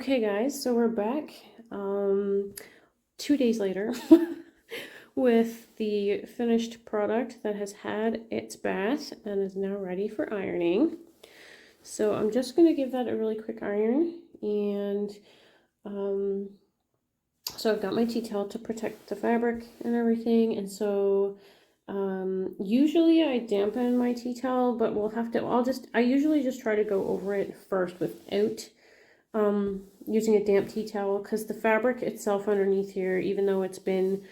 Okay guys, so we're back 2 days later with the finished product that has had its bath and is now ready for ironing. So I'm just going to give that a really quick iron, and so I've got my tea towel to protect the fabric and everything, and so usually I dampen my tea towel, but I usually just try to go over it first without using a damp tea towel, because the fabric itself underneath here, even though it's been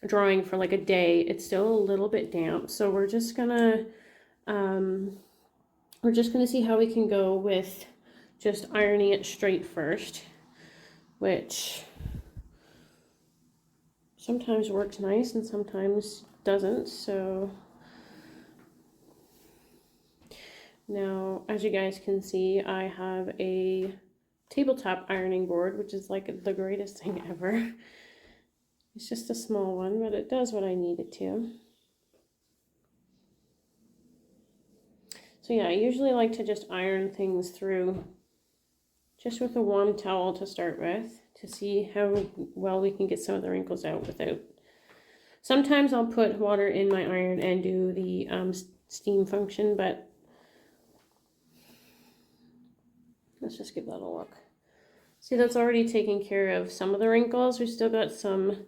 drying for like a day, it's still a little bit damp. So we're just gonna see how we can go with just ironing it straight first, which sometimes works nice and sometimes doesn't. So now, as you guys can see, I have a tabletop ironing board, which is like the greatest thing ever. It's just a small one, but it does what I need it to. So yeah, I usually like to just iron things through just with a warm towel to start with, to see how well we can get some of the wrinkles out without. Sometimes I'll put water in my iron and do the steam function, but let's just give that a look. See, that's already taking care of some of the wrinkles. We've still got some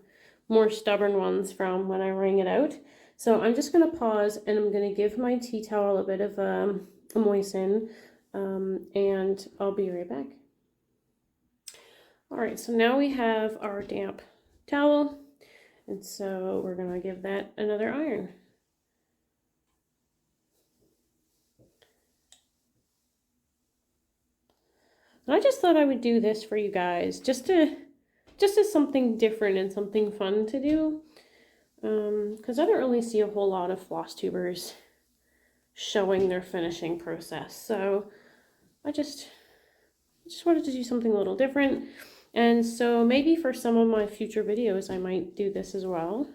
more stubborn ones from when I wring it out. So I'm just going to pause, and I'm going to give my tea towel a bit of a moisten, and I'll be right back. All right, so now we have our damp towel, and so we're going to give that another iron. And I just thought I would do this for you guys, just as something different and something fun to do, because I don't really see a whole lot of floss tubers showing their finishing process. So I just wanted to do something a little different, and so maybe for some of my future videos I might do this as well.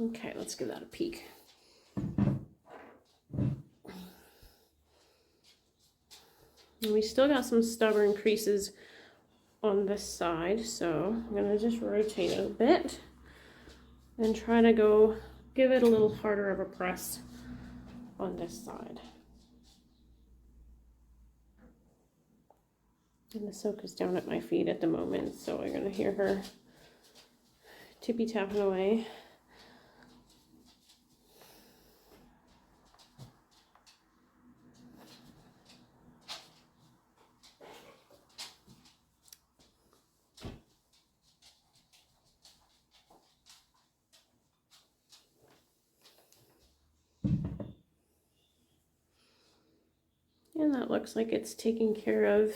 Okay, let's give that a peek. And we still got some stubborn creases on this side, so I'm going to just rotate it a bit and try to go give it a little harder of a press on this side. And the soak is down at my feet at the moment, so I'm going to hear her tippy tapping away. And that looks like it's taking care of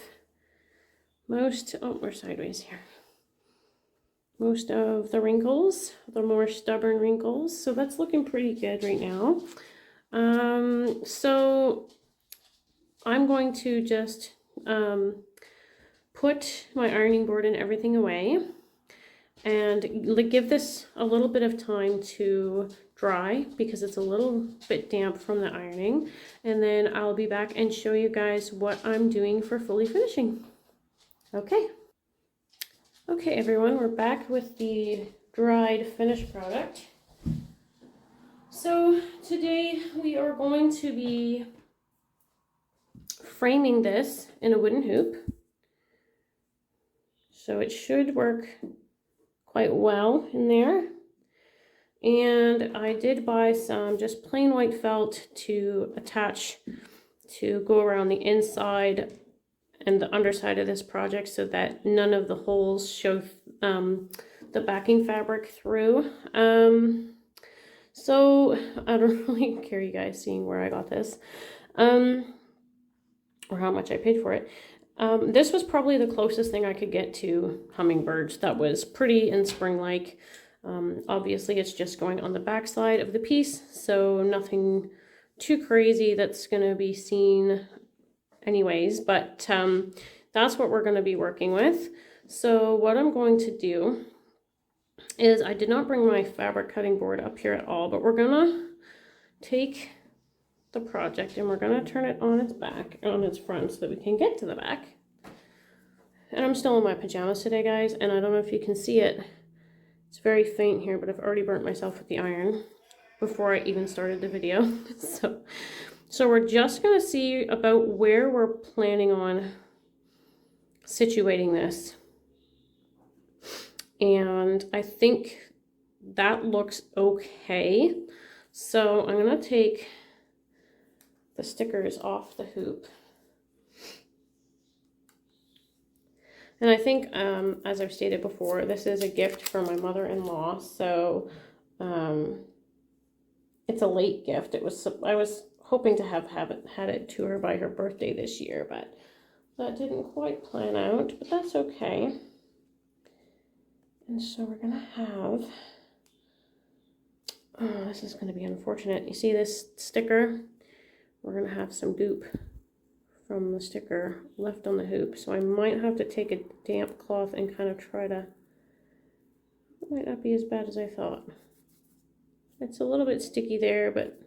most, oh, we're sideways here. Most of the wrinkles, the more stubborn wrinkles. So that's looking pretty good right now. So I'm going to just put my ironing board and everything away and give this a little bit of time to dry, because it's a little bit damp from the ironing, and then I'll be back and show you guys what I'm doing for fully finishing. Okay everyone, we're back with the dried finished product. So today we are going to be framing this in a wooden hoop, so it should work quite well in there. And I did buy some just plain white felt to attach, to go around the inside and the underside of this project, so that none of the holes show the backing fabric through. So I don't really care you guys seeing where I got this, or how much I paid for it. This was probably the closest thing I could get to hummingbirds that was pretty and spring-like. Obviously it's just going on the back side of the piece, so nothing too crazy that's going to be seen anyways, but that's what we're going to be working with. So what I'm going to do is I did not bring my fabric cutting board up here at all, but we're gonna take the project and we're gonna turn it on its back, on its front, so that we can get to the back. And I'm still in my pajamas today, guys, and I don't know if you can see it. It's very faint here, but I've already burnt myself with the iron before I even started the video. So we're just gonna see about where we're planning on situating this. And I think that looks okay. So I'm gonna take the stickers off the hoop. And I think, as I've stated before, this is a gift from my mother-in-law, so it's a late gift. I was hoping to have had it to her by her birthday this year, but that didn't quite plan out, but that's okay. And so we're gonna have, oh, this is gonna be unfortunate. You see this sticker? We're gonna have some goop from the sticker left on the hoop, so I might have to take a damp cloth and kind of try to, it might not be as bad as I thought. It's a little bit sticky there, but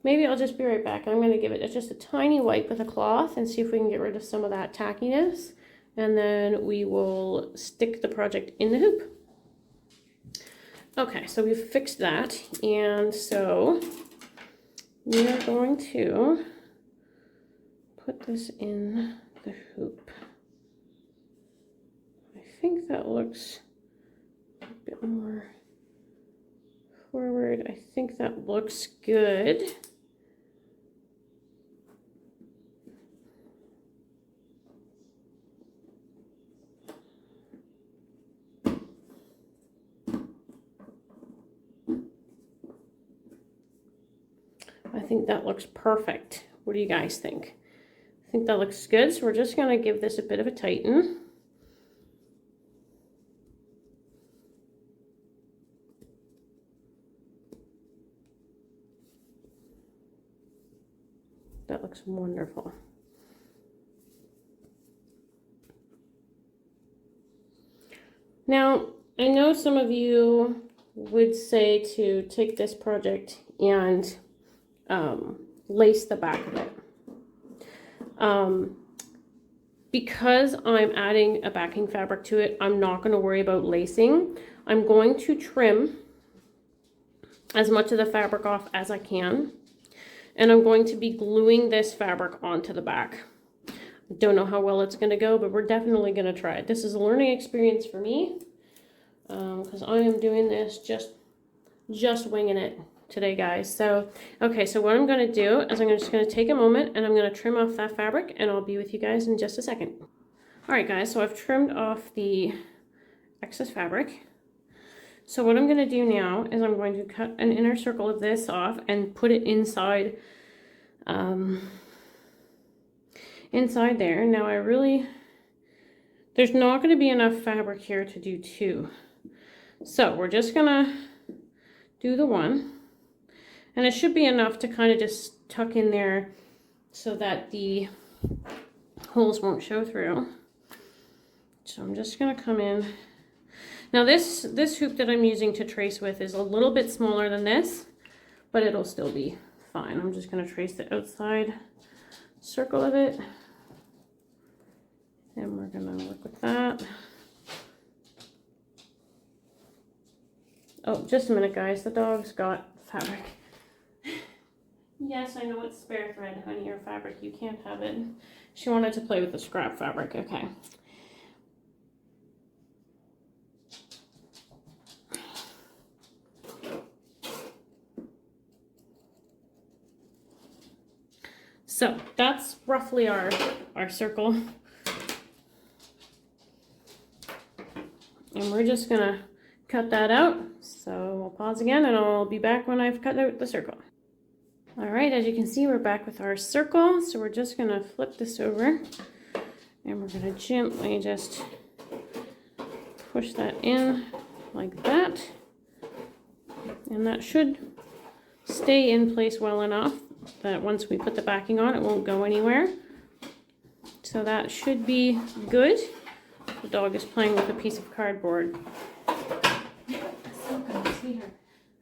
maybe I'll just be right back. I'm going to give it just a tiny wipe with a cloth and see if we can get rid of some of that tackiness, and then we will stick the project in the hoop. Okay, so we've fixed that, and so we are going to put this in the hoop. I think that looks a bit more forward. I think that looks good. I think that looks perfect. What do you guys think? I think that looks good, so we're just going to give this a bit of a tighten. That looks wonderful. Now, I know some of you would say to take this project and lace the back of it. Because I'm adding a backing fabric to it, I'm not going to worry about lacing. I'm going to trim as much of the fabric off as I can, and I'm going to be gluing this fabric onto the back. I don't know how well it's going to go, but we're definitely going to try it. This is a learning experience for me, because I am doing this just winging it today, guys. So, okay, so what I'm going to do is I'm just going to take a moment and I'm going to trim off that fabric, and I'll be with you guys in just a second. All right, guys, so I've trimmed off the excess fabric. So what I'm going to do now is I'm going to cut an inner circle of this off and put it inside, inside there. Now there's not going to be enough fabric here to do two. So we're just going to do the one. And it should be enough to kind of just tuck in there so that the holes won't show through. So I'm just going to come in. Now this hoop that I'm using to trace with is a little bit smaller than this, but it'll still be fine. I'm just going to trace the outside circle of it. And we're going to work with that. Oh, just a minute, guys. The dog's got fabric. Yes, I know it's spare thread, honey, or fabric. You can't have it. She wanted to play with the scrap fabric. Okay. So that's roughly our circle. And we're just gonna cut that out. So we'll pause again and I'll be back when I've cut out the circle. All right, as you can see, we're back with our circle. So we're just gonna flip this over and we're gonna gently just push that in like that. And that should stay in place well enough that once we put the backing on, it won't go anywhere. So that should be good. The dog is playing with a piece of cardboard. sweetheart.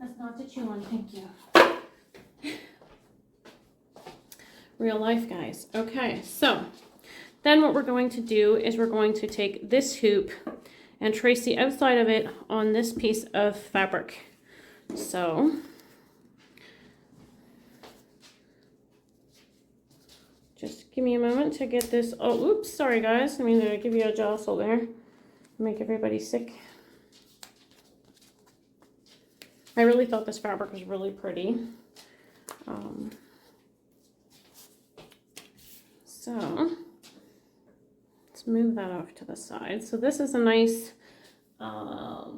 That's not to chew on, thank you. Real life, guys. Okay, so then what we're going to do is we're going to take this hoop and trace the outside of it on this piece of fabric. So just give me a moment to get this. Oh, oops, sorry guys. I mean, did I give you a jostle there? Make everybody sick. I really thought this fabric was really pretty. So let's move that off to the side. So this is a nice, I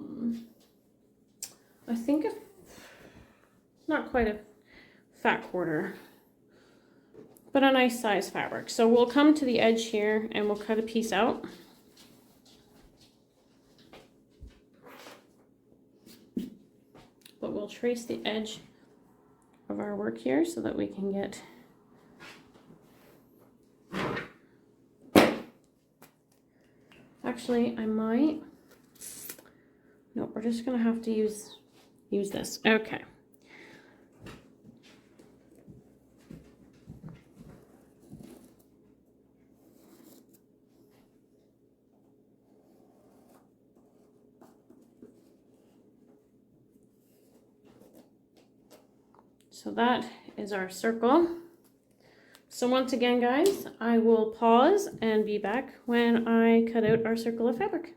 think not quite a fat quarter, but a nice size fabric. So we'll come to the edge here and we'll cut a piece out. But we'll trace the edge of our work here so that we can get actually I might nope, we're just gonna have to use this. Okay. So that is our circle. So once again, guys, I will pause and be back when I cut out our circle of fabric.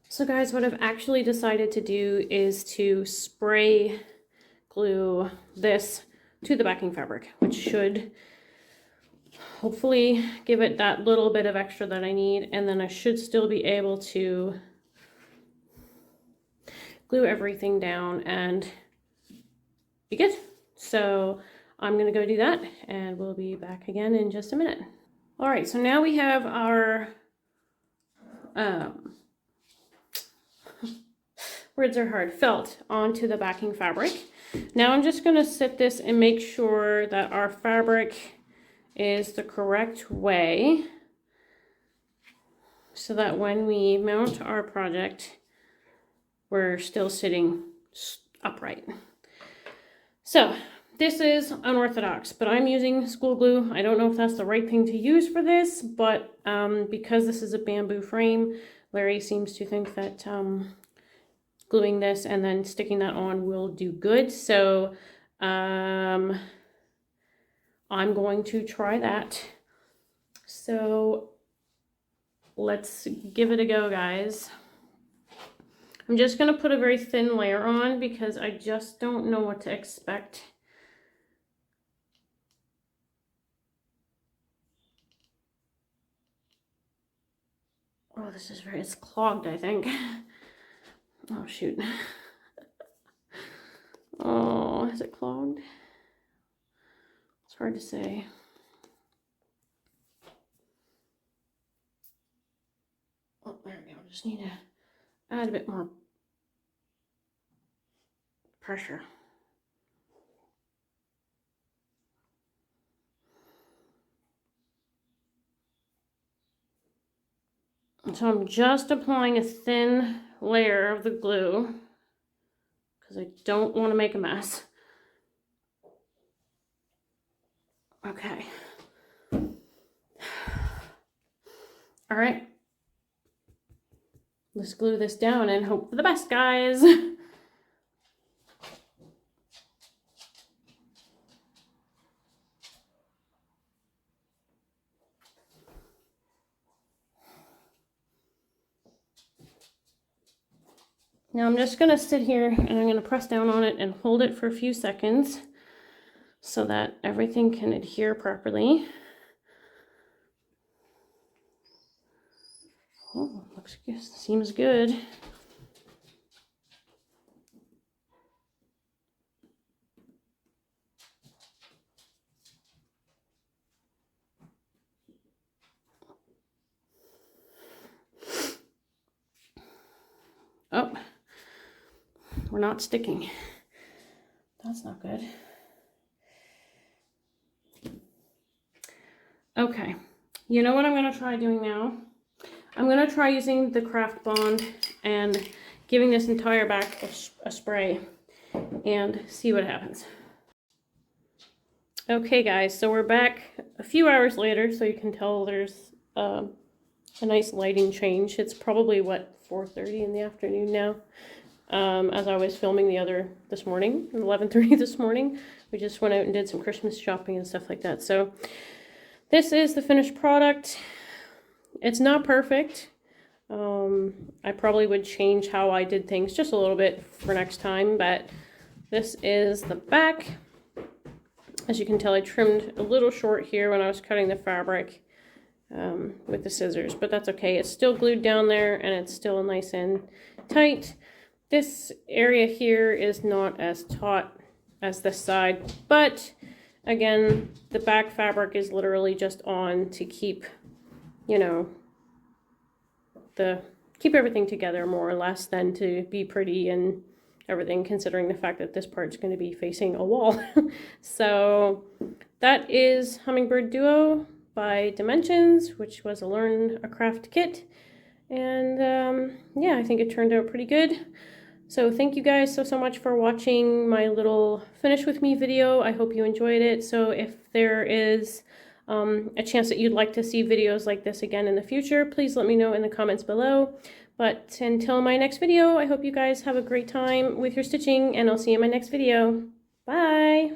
So guys, what I've actually decided to do is to spray glue this to the backing fabric, which should hopefully give it that little bit of extra that I need. And then I should still be able to glue everything down and be good. So I'm gonna go do that and we'll be back again in just a minute. All right, so now we have our, words are hard, felt onto the backing fabric. Now I'm just gonna sit this and make sure that our fabric is the correct way so that when we mount our project, we're still sitting upright. So this is unorthodox, but I'm using school glue. I don't know if that's the right thing to use for this, but because this is a bamboo frame, Larry seems to think that gluing this and then sticking that on will do good. So I'm going to try that. So let's give it a go, guys. I'm just going to put a very thin layer on because I just don't know what to expect. Oh, this is it's clogged, I think. Oh, shoot. Oh, is it clogged? It's hard to say. Oh, there we go. Just need to add a bit more pressure. So I'm just applying a thin layer of the glue because I don't want to make a mess. Okay. All right. Let's glue this down and hope for the best, guys. Now I'm just going to sit here and I'm going to press down on it and hold it for a few seconds so that everything can adhere properly. Oh, looks good. Seems good. Oh, we're not sticking. That's not good. Okay, you know what I'm going to try doing now? I'm going to try using the craft bond and giving this entire back a spray. and see what happens. Okay guys, so we're back a few hours later, so you can tell there's a nice lighting change. It's probably, what, 4:30 in the afternoon now. As I was filming this morning, 11:30 this morning. We just went out and did some Christmas shopping and stuff like that. So this is the finished product. It's not perfect. I probably would change how I did things just a little bit for next time, but this is the back. As you can tell, I trimmed a little short here when I was cutting the fabric with the scissors, but that's okay. It's still glued down there and it's still nice and tight. This area here is not as taut as this side, but again, the back fabric is literally just on to keep, you know, keep everything together more or less than to be pretty and everything, considering the fact that this part's going to be facing a wall. So that is Hummingbird Duo by Dimensions, which was a Learn a Craft kit. And yeah, I think it turned out pretty good. So thank you guys so much for watching my little finish with me video. I hope you enjoyed it. So if there is a chance that you'd like to see videos like this again in the future, please let me know in the comments below. But until my next video, I hope you guys have a great time with your stitching, and I'll see you in my next video. Bye!